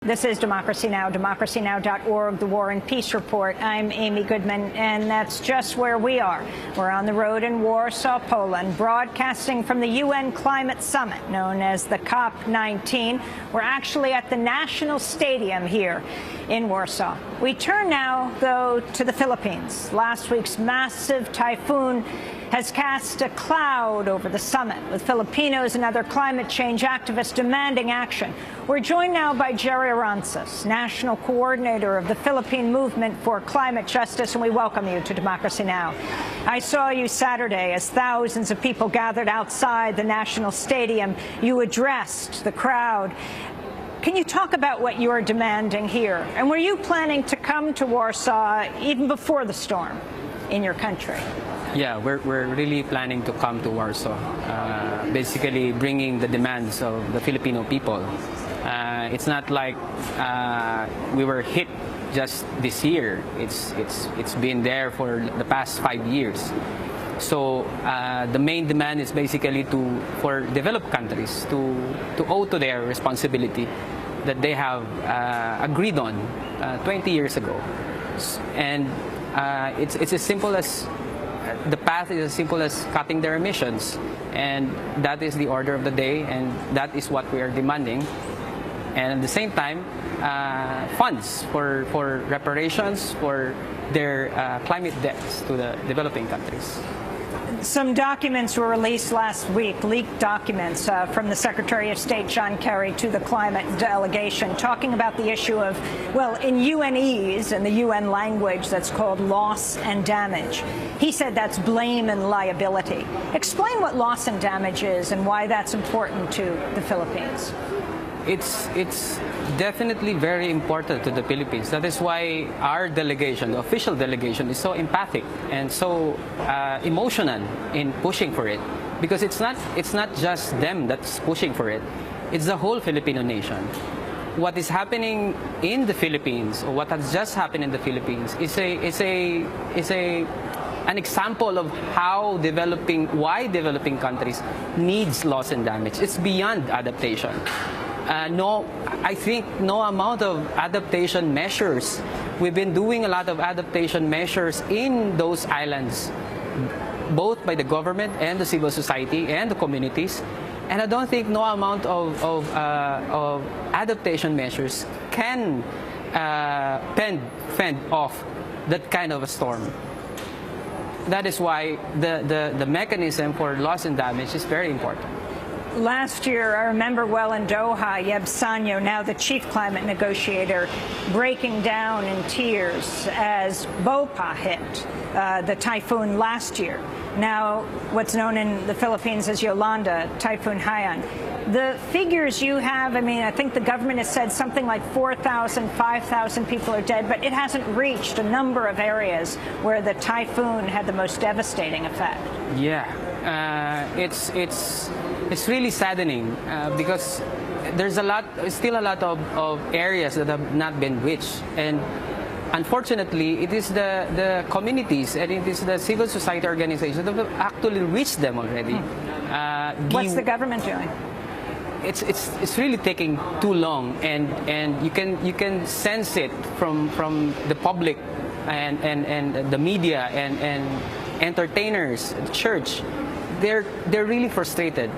This is Democracy Now!, democracynow.org, the War and Peace Report. I'm Amy Goodman, and that's just where we are. We're on the road in Warsaw, Poland, broadcasting from the UN Climate Summit, known as the COP19. We're actually at the National Stadium here in Warsaw. We turn now, though, to the Philippines. Last week's massive typhoon has cast a cloud over the summit, with Filipinos and other climate change activists demanding action. We're joined now by Jerry Arancas, National Coordinator of the Philippine Movement for Climate Justice, and we welcome you to Democracy Now! I saw you Saturday as thousands of people gathered outside the National Stadium. You addressed the crowd. Can you talk about what you're demanding here? And were you planning to come to Warsaw even before the storm in your country? Yeah, we're really planning to come to Warsaw, basically bringing the demands of the Filipino people. It's not like we were hit just this year. It's been there for the past 5 years. So the main demand is basically for developed countries to owe to their responsibility that they have agreed on 20 years ago. And it's as simple as the path is as simple as cutting their emissions, and that is the order of the day, and that is what we are demanding. And at the same time, funds for reparations for their climate debts to the developing countries. Some documents were released last week, leaked documents from the Secretary of State, John Kerry, to the climate delegation, talking about the issue of, well, in UNEs, in the UN language, that's called loss and damage. He said that's blame and liability. Explain what loss and damage is and why that's important to the Philippines. It's definitely very important to the Philippines. That is why our delegation, the official delegation, is so empathic and so emotional in pushing for it. Because it's not just them that's pushing for it. It's the whole Filipino nation. What is happening in the Philippines, or what has just happened in the Philippines, is an example of why developing countries needs loss and damage. It's beyond adaptation. I think no amount of adaptation measures. We've been doing a lot of adaptation measures in those islands, both by the government and the civil society and the communities. And I don't think no amount of adaptation measures can fend off that kind of a storm. That is why the mechanism for loss and damage is very important. Last year, I remember well in Doha, Yeb Sanyo, now the chief climate negotiator, breaking down in tears as Bopa hit, the typhoon last year. Now, what's known in the Philippines as Yolanda, Typhoon Haiyan. The figures you have, I mean, I think the government has said something like 4,000, 5,000 people are dead, but it hasn't reached a number of areas where the typhoon had the most devastating effect. Yeah, it's really saddening because there's still a lot of areas that have not been reached, and unfortunately, it is the communities and it is the civil society organizations that have actually reached them already. What's the government doing? It's really taking too long, and you can sense it from the public and the media and entertainers, the church. They're really frustrated.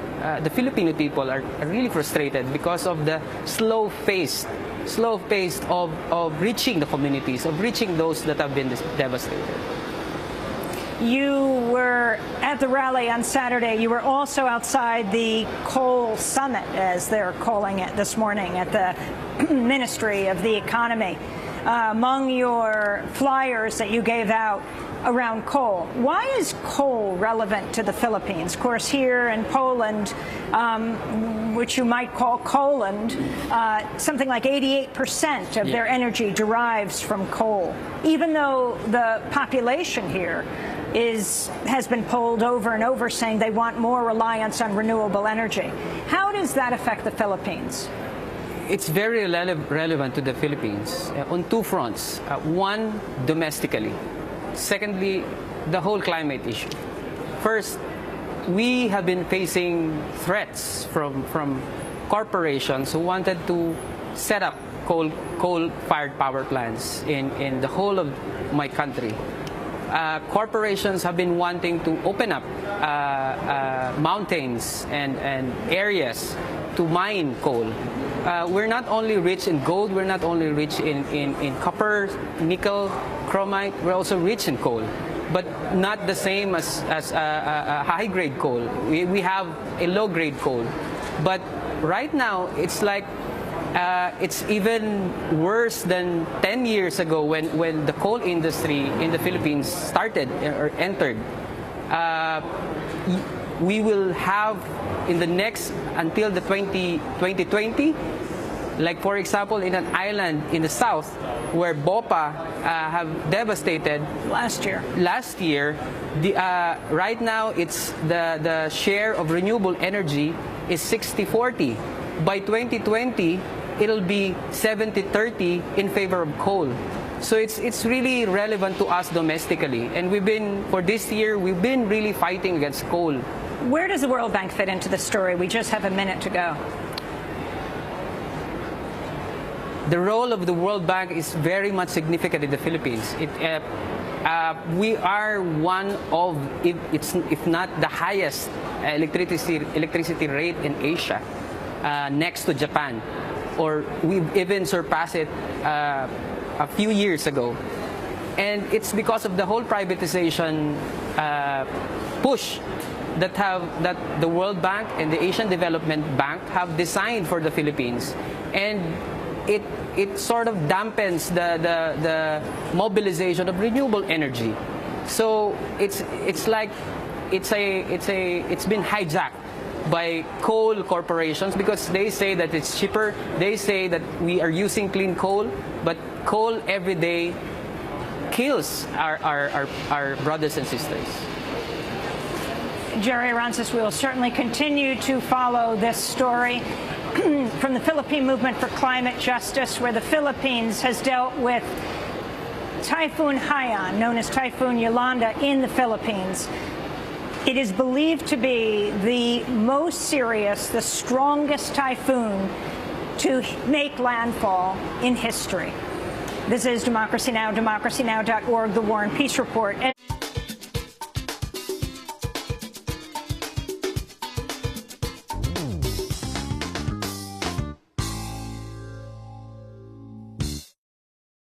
The Filipino people are really frustrated because of the slow pace of reaching the communities, of reaching those that have been devastated. You were at the rally on Saturday. You were also outside the coal summit, as they're calling it this morning, at the Ministry of the Economy. Among your flyers that you gave out around coal, why is coal relevant to the Philippines? Of course, here in Poland, which you might call Coland, something like 88% of their energy derives from coal, even though the population here has been polled over and over saying they want more reliance on renewable energy. How does that affect the Philippines? It's very relevant to the Philippines on two fronts. One, domestically. Secondly, the whole climate issue. First, we have been facing threats from corporations who wanted to set up coal-fired power plants in the whole of my country. Corporations have been wanting to open up mountains and areas to mine coal. We're not only rich in gold, we're not only rich in copper, nickel, chromite, we're also rich in coal, but not the same as a high-grade coal. We have a low-grade coal. But right now, it's like it's even worse than 10 years ago when the coal industry in the Philippines started or entered. We will have in the next, until the 2020, like for example in an island in the south where BOPA have devastated last year, right now it's the share of renewable energy is 60-40. By 2020, it'll be 70-30 in favor of coal. So it's really relevant to us domestically. And for this year, we've been really fighting against coal. Where does the World Bank fit into the story? We just have a minute to go. The role of the World Bank is very much significant in the Philippines. We are one of, if not the highest electricity rate in Asia, next to Japan, or we've even surpassed it a few years ago. And it's because of the whole privatization push that the World Bank and the Asian Development Bank have designed for the Philippines, and it sort of dampens the mobilization of renewable energy. So it's been hijacked by coal corporations because they say that it's cheaper. They say that we are using clean coal, but coal every day kills our brothers and sisters. Jerry Arances, we will certainly continue to follow this story from the Philippine Movement for Climate Justice, where the Philippines has dealt with Typhoon Haiyan, known as Typhoon Yolanda, in the Philippines. It is believed to be the most serious, the strongest typhoon to make landfall in history. This is Democracy Now!, democracynow.org, The War and Peace Report.